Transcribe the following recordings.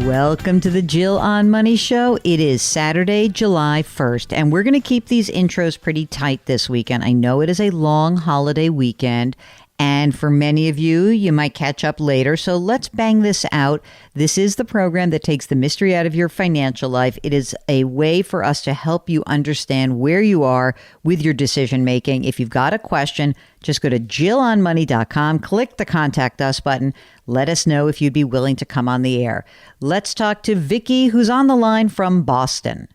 Welcome to the Jill on Money Show. It is Saturday, July 1st, and we're going to keep these intros pretty tight this weekend. I know it is a long holiday weekend, and for many of you, you might catch up later. So let's bang this out. This is the program that takes the mystery out of your financial life. It is a way for us to help you understand where you are with your decision making. If you've got a question, just go to JillOnMoney.com, click the Contact Us button. Let us know if you'd be willing to come on the air. Let's talk to Vicki, who's on the line from Boston.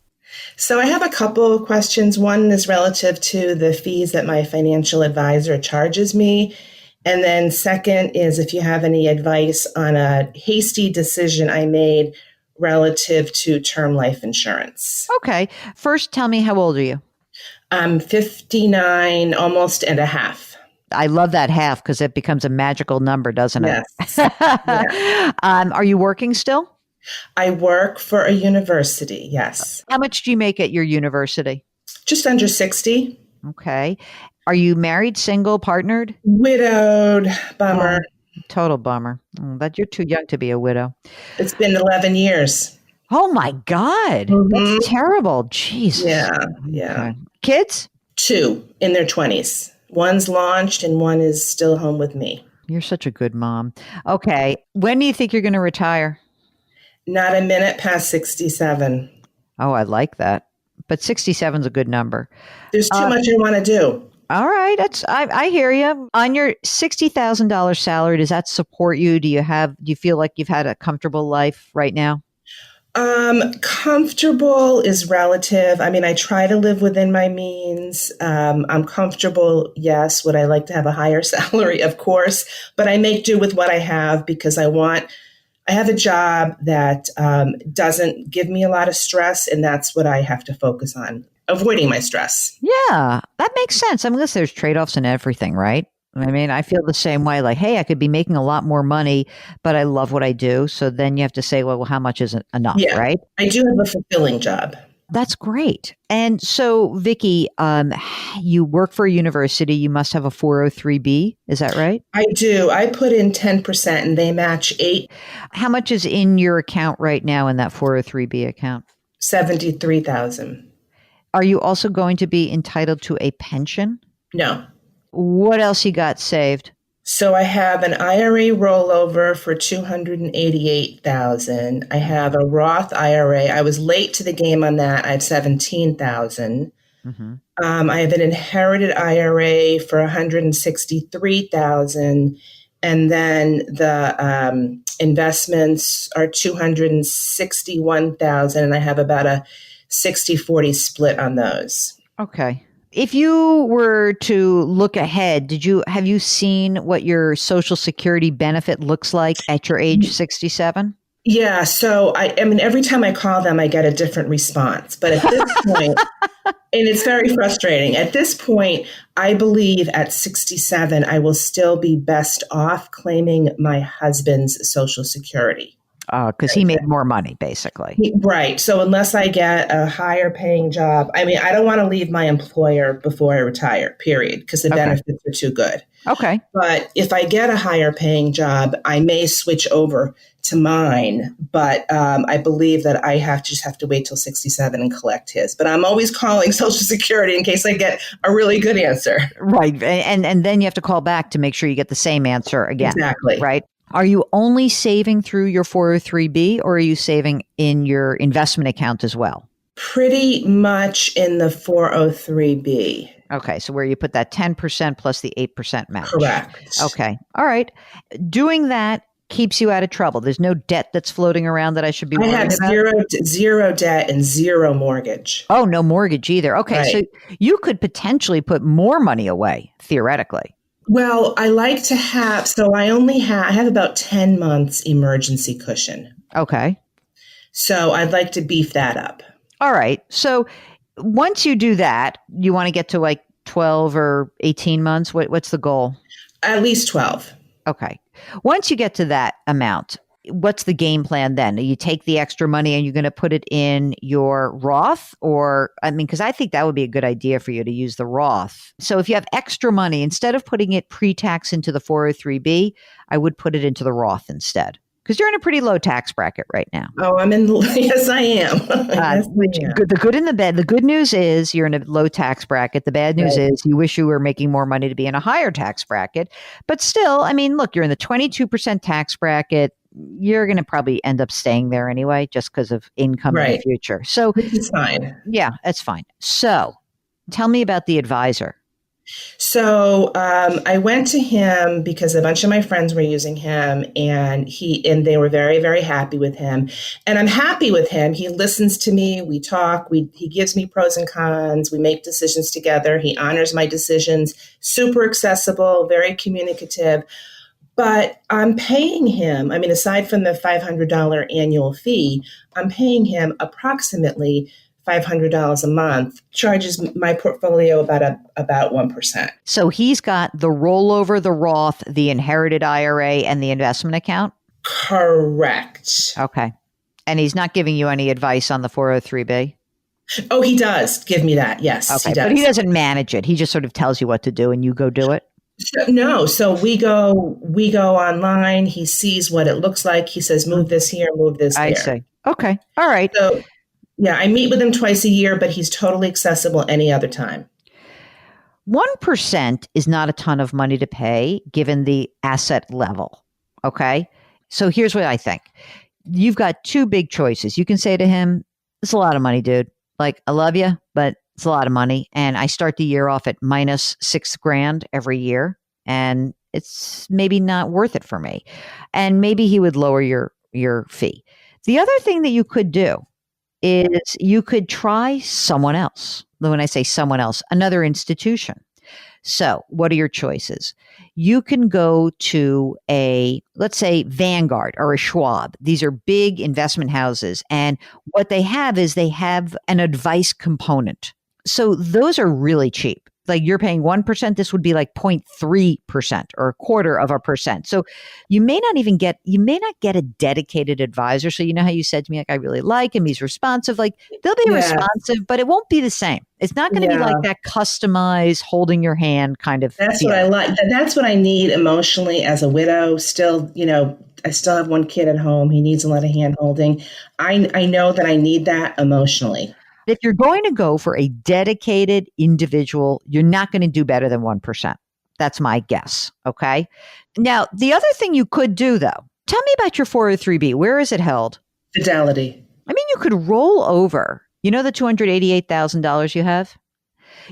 So I have a couple of questions. One is relative to the fees that my financial advisor charges me. And then second is if you have any advice on a hasty decision I made relative to term life insurance. Okay. First, tell me, how old are you? I'm 59, almost and a half. I love that half because it becomes a magical number, doesn't it? Yes. Yeah. Are you working still? I work for a university, yes. How much do you make at your university? Just under 60. Okay. Are you married, single, partnered? Widowed, bummer. Total bummer. But you're too young to be a widow. It's been 11 years. Oh my God. That's terrible. Jeez. Yeah. Okay. Kids? 2 in their 20s. One's launched and one is still home with me. You're such a good mom. Okay. When do you think you're going to retire? Not a minute past 67. Oh, I like that. But 67 is a good number. There's too much I want to do. All right. I hear you. On your $60,000 salary, does that support you? Do you feel like you've had a comfortable life right now? Comfortable is relative. I mean, I try to live within my means. I'm comfortable. Yes. Would I like to have a higher salary? Of course, but I make do with what I have because I have a job that doesn't give me a lot of stress, and that's what I have to focus on, avoiding my stress. Yeah, that makes sense. I mean, listen, there's trade-offs in everything, right? I mean, I feel the same way. Like, hey, I could be making a lot more money, but I love what I do. So then you have to say, well, how much isn't enough, right? I do have a fulfilling job. That's great. And so, Vicki, you work for a university. You must have a 403B. Is that right? I do. I put in 10% and they match 8. How much is in your account right now in that 403B account? 73,000. Are you also going to be entitled to a pension? No. What else you got saved? So I have an IRA rollover for $288,000. I have a Roth IRA. I was late to the game on that. I have $17,000. Mm-hmm. I have an inherited IRA for $163,000, and then the investments are $261,000, and I have about a 60-40 split on those. Okay. If you were to look ahead, have you seen what your Social Security benefit looks like at your age 67? Yeah. So I mean, every time I call them, I get a different response. But at this point, and it's very frustrating. At this point, I believe at 67, I will still be best off claiming my husband's Social Security. Because he made more money, basically. Right. So unless I get a higher paying job, I mean, I don't want to leave my employer before I retire, period, because the benefits are too good. Okay. But if I get a higher paying job, I may switch over to mine. But I believe that I just have to wait till 67 and collect his. But I'm always calling Social Security in case I get a really good answer. Right. And then you have to call back to make sure you get the same answer again. Exactly. Right. Are you only saving through your 403B or are you saving in your investment account as well? Pretty much in the 403B. Okay. So where you put that 10% plus the 8% match. Correct. Okay. All right. Doing that keeps you out of trouble. There's no debt that's floating around that I should be worried about? I have zero debt and zero mortgage. Oh, no mortgage either. Okay. Right. So you could potentially put more money away, theoretically. Well, I like to have, so I have about 10 months emergency cushion. Okay. So I'd like to beef that up. All right. So once you do that, you want to get to like 12 or 18 months. What's the goal? At least 12. Okay. Once you get to that amount, what's the game plan then? You take the extra money and you're going to put it in your Roth because I think that would be a good idea for you to use the Roth. So if you have extra money, instead of putting it pre-tax into the 403B, I would put it into the Roth instead. Because you're in a pretty low tax bracket right now. Oh, yes, I am. Yes, I am. The good and the bad. The good news is you're in a low tax bracket. The bad news is you wish you were making more money to be in a higher tax bracket. But still, I mean, look, you're in the 22% tax bracket. You're going to probably end up staying there anyway, just because of income in the future. So, which is fine. Yeah, that's fine. So, tell me about the advisor. So I went to him because a bunch of my friends were using him, and they were very, very happy with him. And I'm happy with him. He listens to me. We talk. He gives me pros and cons. We make decisions together. He honors my decisions. Super accessible, very communicative. But I'm paying him. I mean, aside from the $500 annual fee, I'm paying him approximately $500 a month, charges my portfolio about 1%. So he's got the rollover, the Roth, the inherited IRA, and the investment account? Correct. Okay. And he's not giving you any advice on the 403B? Oh, he does give me that. Yes, okay, he does. But he doesn't manage it. He just sort of tells you what to do and you go do it? No. So we go online. He sees what it looks like. He says, move this here, move this there. I see. Okay. All right. So yeah, I meet with him twice a year, but he's totally accessible any other time. 1% is not a ton of money to pay given the asset level. Okay. So here's what I think. You've got two big choices. You can say to him, it's a lot of money, dude. Like, I love you, but it's a lot of money. And I start the year off at minus $6,000 every year. And it's maybe not worth it for me. And maybe he would lower your fee. The other thing that you could do is you could try someone else. When I say someone else, another institution. So what are your choices? You can go to let's say Vanguard or a Schwab. These are big investment houses. And what they have is they have an advice component. So those are really cheap. Like you're paying 1%, this would be like 0.3% or 0.25%. So you may not get a dedicated advisor. So you know how you said to me, like, I really like him. He's responsive. Like they'll be responsive, but it won't be the same. It's not going to be like that customized holding your hand kind of. That's what I like. That's what I need emotionally as a widow. Still, I still have one kid at home. He needs a lot of hand holding. I know that I need that emotionally. If you're going to go for a dedicated individual, you're not going to do better than 1%. That's my guess. Okay. Now, the other thing you could do, though, tell me about your 403B. Where is it held? Fidelity. I mean, you could roll over, the $288,000 you have?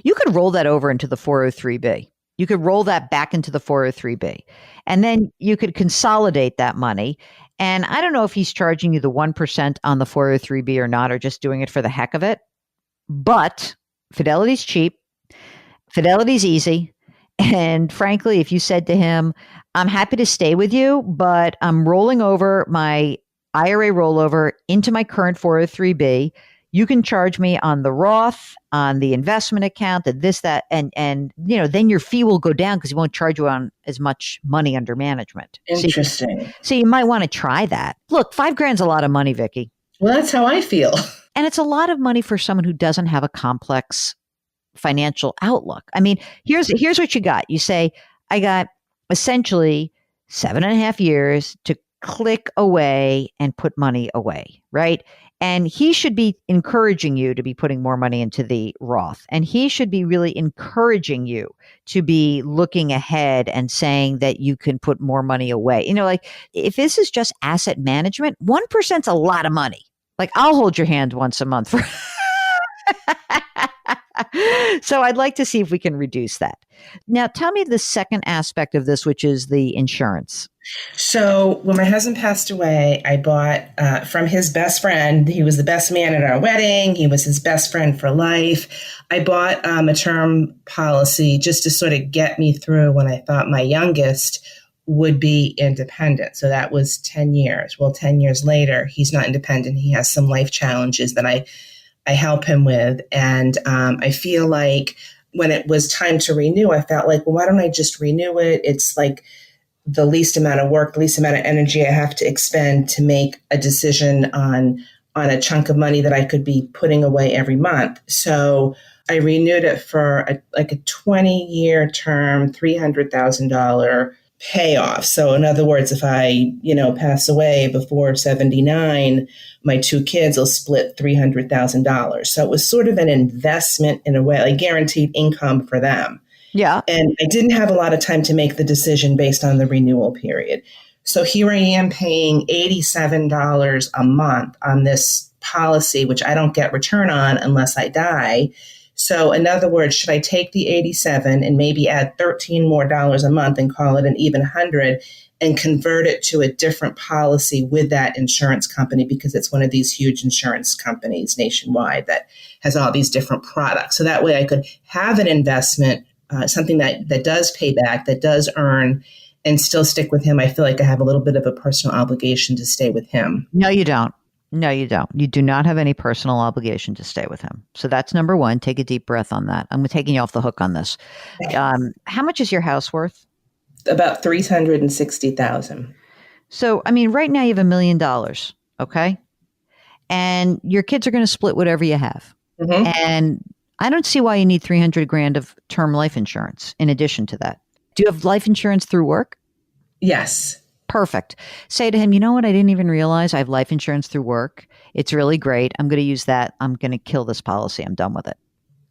You could roll that over into the 403B. You could roll that back into the 403B. And then you could consolidate that money. And I don't know if he's charging you the 1% on the 403B or not, or just doing it for the heck of it. But Fidelity's cheap. Fidelity's easy. And frankly, if you said to him, I'm happy to stay with you, but I'm rolling over my IRA rollover into my current 403B, you can charge me on the Roth, on the investment account, that, and then your fee will go down because he won't charge you on as much money under management. Interesting. So you might want to try that. Look, $5,000's a lot of money, Vicki. Well, that's how I feel. And it's a lot of money for someone who doesn't have a complex financial outlook. I mean, here's what you got. You say, I got essentially 7.5 years to click away and put money away, right? And he should be encouraging you to be putting more money into the Roth. And he should be really encouraging you to be looking ahead and saying that you can put more money away. Like if this is just asset management, 1%'s a lot of money. Like I'll hold your hand once a month for So I'd like to see if we can reduce that. Now, tell me the second aspect of this, which is the insurance. So when my husband passed away, I bought from his best friend. He was the best man at our wedding. He was his best friend for life. I bought a term policy just to sort of get me through when I thought my youngest would be independent. So that was 10 years. Well, 10 years later, he's not independent. He has some life challenges that I help him with. And I feel like when it was time to renew, I felt like, well, why don't I just renew it? It's like the least amount of work, the least amount of energy I have to expend to make a decision on a chunk of money that I could be putting away every month. So I renewed it for a 20-year term, $300,000 payoff. So in other words, if I, pass away before 79, my two kids will split $300,000. So it was sort of an investment in a way, like guaranteed income for them. Yeah. And I didn't have a lot of time to make the decision based on the renewal period. So here I am paying $87 a month on this policy, which I don't get return on unless I die. So in other words, should I take the 87 and maybe add $13 more a month and call it an even 100 and convert it to a different policy with that insurance company, because it's one of these huge insurance companies nationwide that has all these different products. So that way I could have an investment, something that does pay back, that does earn, and still stick with him. I feel like I have a little bit of a personal obligation to stay with him. No, you don't. No, you don't. You do not have any personal obligation to stay with him. So that's number one. Take a deep breath on that. I'm taking you off the hook on this. How much is your house worth? About $360,000. So, I mean, right now you have $1 million. Okay. And your kids are going to split whatever you have. Mm-hmm. And I don't see why you need $300,000 of term life insurance in addition to that. Do you have life insurance through work? Yes. Perfect. Say to him, you know what? I didn't even realize I have life insurance through work. It's really great. I'm going to use that. I'm going to kill this policy. I'm done with it.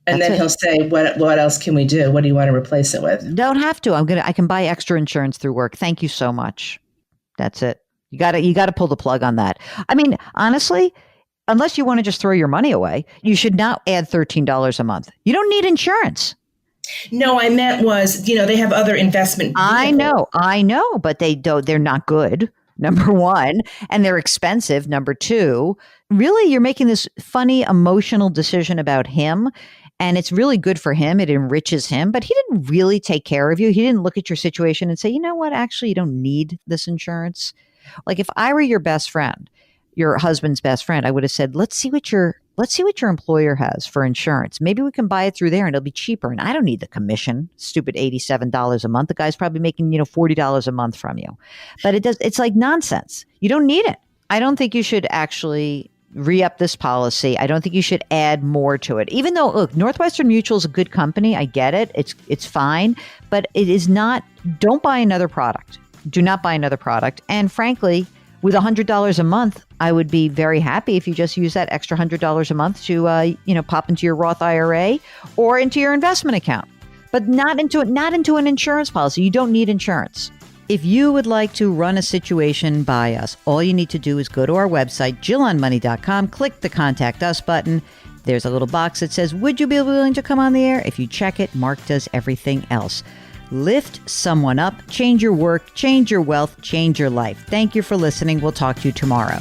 And then he'll say, what else can we do? What do you want to replace it with? Don't have to. I can buy extra insurance through work. Thank you so much. That's it. You got to pull the plug on that. I mean, honestly, unless you want to just throw your money away, you should not add $13 a month. You don't need insurance. No, I meant was, they have other investment vehicles. I know, but they're not good, number one, and they're expensive, number two. Really, you're making this funny, emotional decision about him, and it's really good for him. It enriches him, but he didn't really take care of you. He didn't look at your situation and say, you know what, actually, you don't need this insurance. Like if I were your best friend, your husband's best friend, I would have said, let's see what your employer has for insurance. Maybe we can buy it through there and it'll be cheaper. And I don't need the commission, stupid $87 a month. The guy's probably making, $40 a month from you. But it's like nonsense. You don't need it. I don't think you should actually re-up this policy. I don't think you should add more to it. Even though, look, Northwestern Mutual is a good company. I get it. It's fine. But it is not, don't buy another product. Do not buy another product. And frankly, with $100 a month, I would be very happy if you just use that extra $100 a month to, pop into your Roth IRA or into your investment account, but not into an insurance policy. You don't need insurance. If you would like to run a situation by us, all you need to do is go to our website, JillOnMoney.com, click the Contact Us button. There's a little box that says, would you be willing to come on the air? If you check it, Mark does everything else. Lift someone up, change your work, change your wealth, change your life. Thank you for listening. We'll talk to you tomorrow.